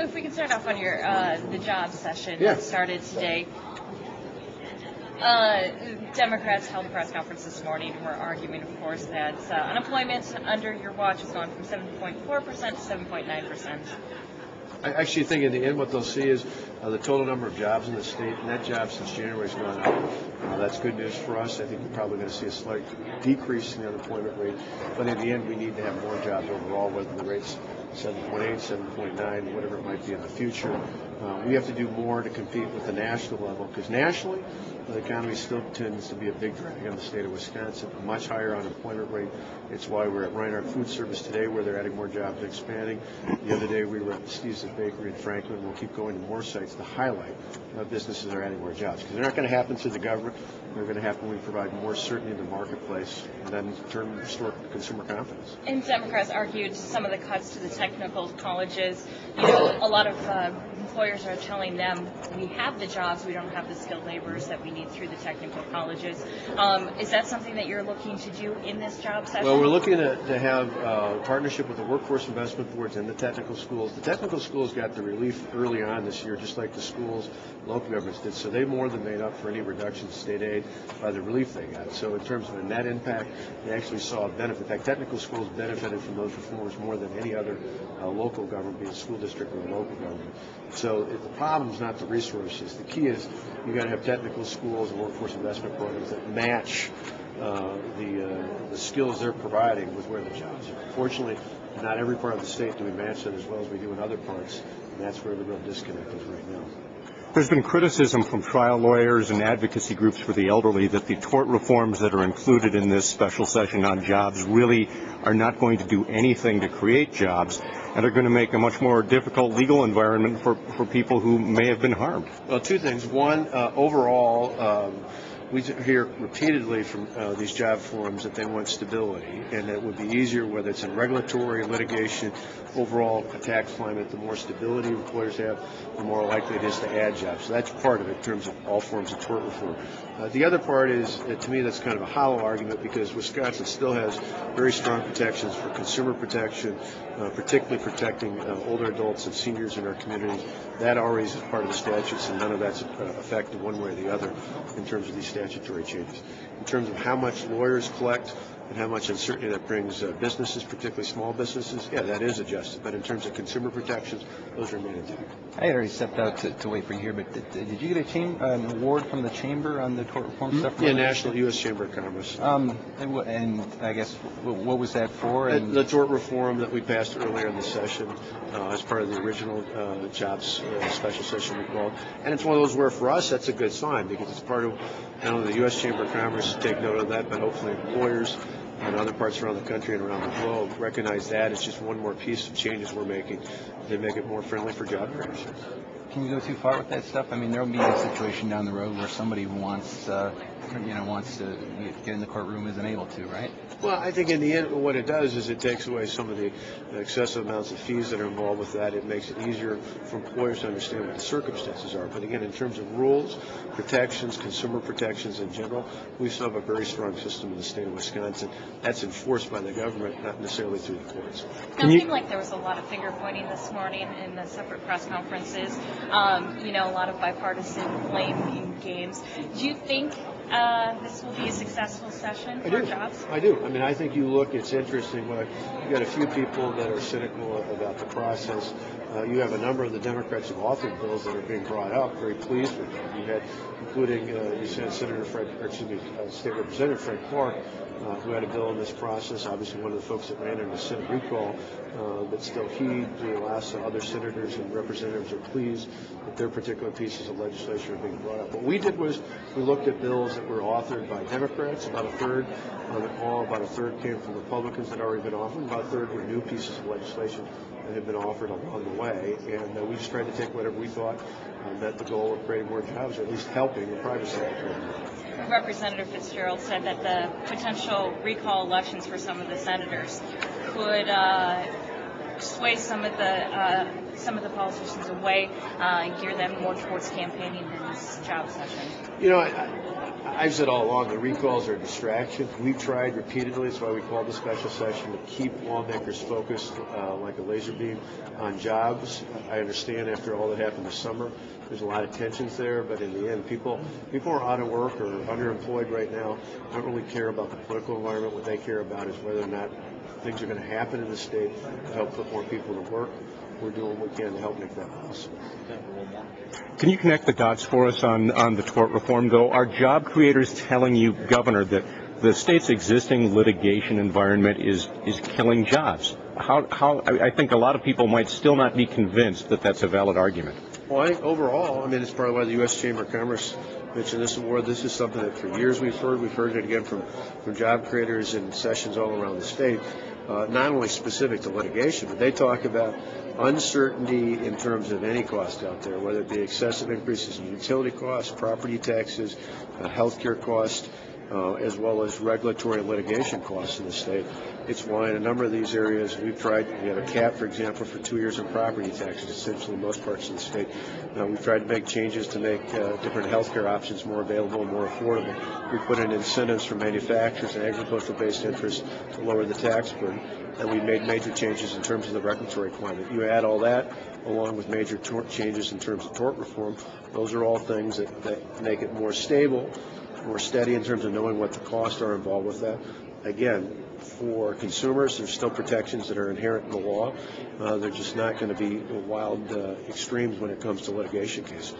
So if we can start off on your the job session that started today. Democrats held a press conference this morning and were arguing, of course, that unemployment under your watch has gone from 7.4% to 7.9%. I actually think in the end what they'll see is the total number of jobs in the state. Net jobs since January has gone up. That's good news for us. I think we're probably going to see a slight decrease in the unemployment rate. But in the end, we need to have more jobs overall, whether the rate's 7.8, 7.9, whatever it might be in the future. We have to do more to compete with the national level, because nationally, the economy still tends to be a big drag on the state of Wisconsin, a much higher unemployment rate. It's why we're at Reinhardt Food Service today, where they're adding more jobs and expanding. The other day, we were at Steve's Bakery in Franklin. We'll keep going to more sites to highlight how businesses are adding more jobs, because they're not going to happen through the government. They're going to happen when we provide more certainty in the marketplace, and then in turn restore consumer confidence. And Democrats argued some of the cuts to the technical colleges. You know, a lot of employers are telling them, we have the jobs, we don't have the skilled laborers that we need through the technical colleges. Is that something that you're looking to do in this job session? Well, we're looking to have a partnership with the workforce investment boards and the technical schools. The technical schools got the relief early on this year, just like the schools, local governments did. So they more than made up for any reduction in state aid by the relief they got. So in terms of a net impact, they actually saw a benefit. In fact, technical schools benefited from those reforms more than any other local government, be it a school district or a local government. So the problem is not the resources. The key is you got to have technical schools and workforce investment programs that match the skills they're providing with where the jobs are. Fortunately, not every part of the state do we match that as well as we do in other parts, and that's where the real disconnect is right now. There's been criticism from trial lawyers and advocacy groups for the elderly that the tort reforms that are included in this special session on jobs really are not going to do anything to create jobs, and are going to make a much more difficult legal environment for people who may have been harmed. Well, two things. One, overall, we hear repeatedly from these job forums that they want stability, and that it would be easier, whether it's in regulatory, litigation, overall a tax climate. The more stability employers have, the more likely it is to add jobs. So that's part of it in terms of all forms of tort reform. The other part is, to me, that's kind of a hollow argument, because Wisconsin still has very strong protections for consumer protection, particularly protecting older adults and seniors in our communities. That already is part of the statutes, and none of that's affected one way or the other in terms of these statutory changes. In terms of how much lawyers collect and how much uncertainty that brings businesses, particularly small businesses, yeah, that is adjusted. But in terms of consumer protections, those remain intact. I had already stepped out to wait for you here, but did you get an award from the chamber on the tort reform stuff? Yeah, National U.S. Chamber of Commerce. And I guess, what was that for? The tort reform that we passed earlier in the session as part of the original jobs special session we called. And it's one of those where, for us, that's a good sign, because it's part of not only the U.S. Chamber of Commerce take note of that, but hopefully employers and other parts around the country and around the globe recognize that it's just one more piece of changes we're making. They make it more friendly for job creation. Can you go too far with that stuff? I mean, there will be a situation down the road where somebody wants to get in the courtroom, isn't able to, right? Well, I think in the end, what it does is it takes away some of the excessive amounts of fees that are involved with that. It makes it easier for employers to understand what the circumstances are. But again, in terms of rules, protections, consumer protections in general, we still have a very strong system in the state of Wisconsin. That's enforced by the government, not necessarily through the courts. Now, it seemed like there was a lot of finger pointing this morning in the separate press conferences. A lot of bipartisan blaming games. Do you think this will be a successful session for jobs? I do. I mean, I think you look, it's interesting. You got a few people that are cynical about the process. You have a number of the Democrats who authored bills that are being brought up, very pleased with them. You had, including, you said State Representative Fred Clark, who had a bill in this process, obviously one of the folks that ran in the Senate recall, but still he, other senators and representatives are pleased that their particular pieces of legislation are being brought up. What we did was we looked at bills that were authored by Democrats, about a third on the call, about a third came from Republicans that had already been offered, about a third were new pieces of legislation that had been offered along the way, and we just tried to take whatever we thought met the goal of creating more jobs, or at least helping the private sector. Representative Fitzgerald said that the potential recall elections for some of the senators could sway some of the politicians away and gear them more towards campaigning in this job session. I've said all along, the recalls are a distraction. We've tried repeatedly, that's why we called the special session, to keep lawmakers focused like a laser beam on jobs. I understand after all that happened this summer, there's a lot of tensions there, but in the end, people are out of work or underemployed right now. They don't really care about the political environment. What they care about is whether or not things are going to happen in the state to help put more people to work. We're doing what we can to help make that possible. Can you connect the dots for us on the tort reform, though? Are job creators telling you, Governor, that the state's existing litigation environment is killing jobs? I think a lot of people might still not be convinced that that's a valid argument. Well, I think overall, it's part of why the U.S. Chamber of Commerce mentioned this award. This is something that for years we've heard. We've heard it again from job creators in sessions all around the state, not only specific to litigation, but they talk about uncertainty in terms of any cost out there, whether it be excessive increases in utility costs, property taxes, healthcare costs, as well as regulatory and litigation costs in the state. It's why in a number of these areas we have a cap, for example, for 2 years in property taxes, essentially in most parts of the state. We've tried to make changes to make different healthcare options more available and more affordable. We put in incentives for manufacturers and agricultural-based interests to lower the tax burden. And we made major changes in terms of the regulatory climate. You add all that, along with major changes in terms of tort reform, those are all things that make it more stable, more steady in terms of knowing what the costs are involved with that. Again, for consumers, there's still protections that are inherent in the law. They're just not going to be wild extremes when it comes to litigation cases.